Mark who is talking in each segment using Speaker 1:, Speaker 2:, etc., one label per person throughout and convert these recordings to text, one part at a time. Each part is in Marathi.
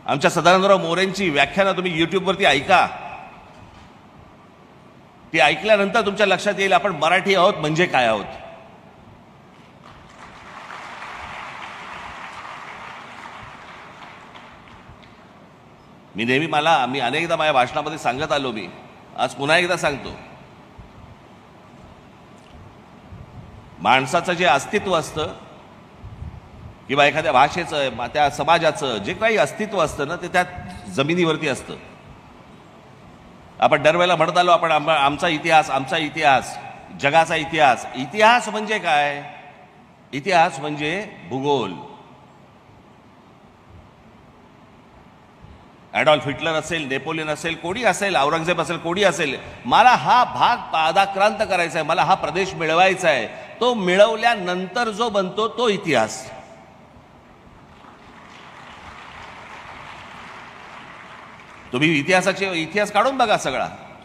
Speaker 1: आमच्या सदानंदराव मोरेंची व्याख्यानं तुम्ही यूट्यूबवरती ऐका. ती ऐकल्यानंतर तुमच्या लक्षात येईल आपण मराठी आहोत म्हणजे काय आहोत. मी अनेकदा माझ्या भाषणामध्ये सांगत आलो. मी आज पुन्हा एकदा सांगतो, माणसाचं जे अस्तित्व असतं किंवा एखाद्या भाषेचं, त्या समाजाचं जे काही अस्तित्व असतं ना, ते त्या जमिनीवरती असतं. आपण दरवेळेला म्हणत आलो आपण आमचा इतिहास, जगाचा इतिहास. इतिहास म्हणजे काय? इतिहास म्हणजे भूगोल. ॲडॉल्फ हिटलर असेल, नेपोलियन असेल, कोणी असेल, औरंगजेब असेल, कोणी असेल, मला हा भाग पादाक्रांत करायचा आहे, मला हा प्रदेश मिळवायचा आहे. तो मिळवल्यानंतर जो बनतो तो इतिहास. तुम्ही इतिहास काढून बघा.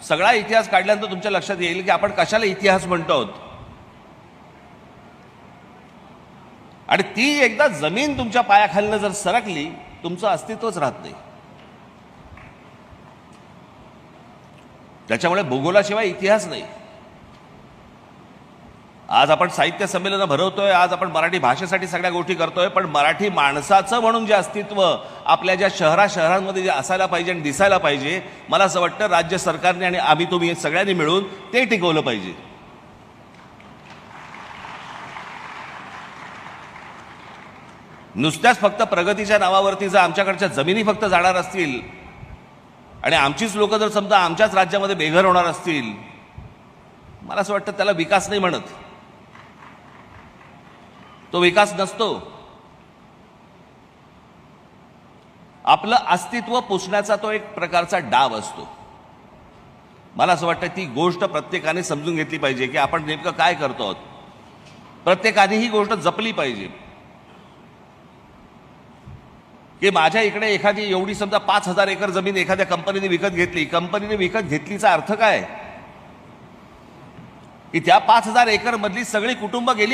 Speaker 1: सगळा इतिहास काढल्यानंतर तुमच्या लक्षात येईल की आपण कशाला इतिहास म्हणतो आहोत. आणि ती एकदा जमीन तुमच्या पायाखालनं जर सरकली, तुमचं अस्तित्वच राहत नाही. त्याच्यामुळे भूगोलाशिवाय इतिहास नाही. आज आपण साहित्य संमेलनं भरवतोय, आज आपण मराठी भाषेसाठी सगळ्या गोष्टी करतोय, पण मराठी माणसाचं म्हणून जे अस्तित्व आपल्या ज्या शहरांमध्ये जे असायला पाहिजे आणि दिसायला पाहिजे, मला असं वाटतं राज्य सरकारने आणि आम्ही तुम्ही सगळ्यांनी मिळून ते टिकवलं पाहिजे. नुसत्याच फक्त प्रगतीच्या नावावरती जर आमच्याकडच्या जमिनी फक्त जाणार असतील आणि आमचीच लोक जर समजा आमच्याच राज्यामध्ये बेघर होणार असतील, मला असं वाटतं त्याला विकास नाही म्हणत. तो विकास नसतो. आपलं अस्तित्व पुसण्याचा तो एक प्रकारचा डाव असतो. मला असं वाटतं ती गोष्ट प्रत्येकाने समजून घेतली पाहिजे की आपण नेमकं काय करतो आहोत. प्रत्येकाने ही गोष्ट जपली पाहिजे की माझ्या इकडे एखादी एवढी समजा 5,000 एकर जमीन एखाद्या कंपनीने विकत घेतली. कंपनीने विकत घेतलीचा अर्थ काय की त्या 5,000 एकर मधली सगळी कुटुंब गेली.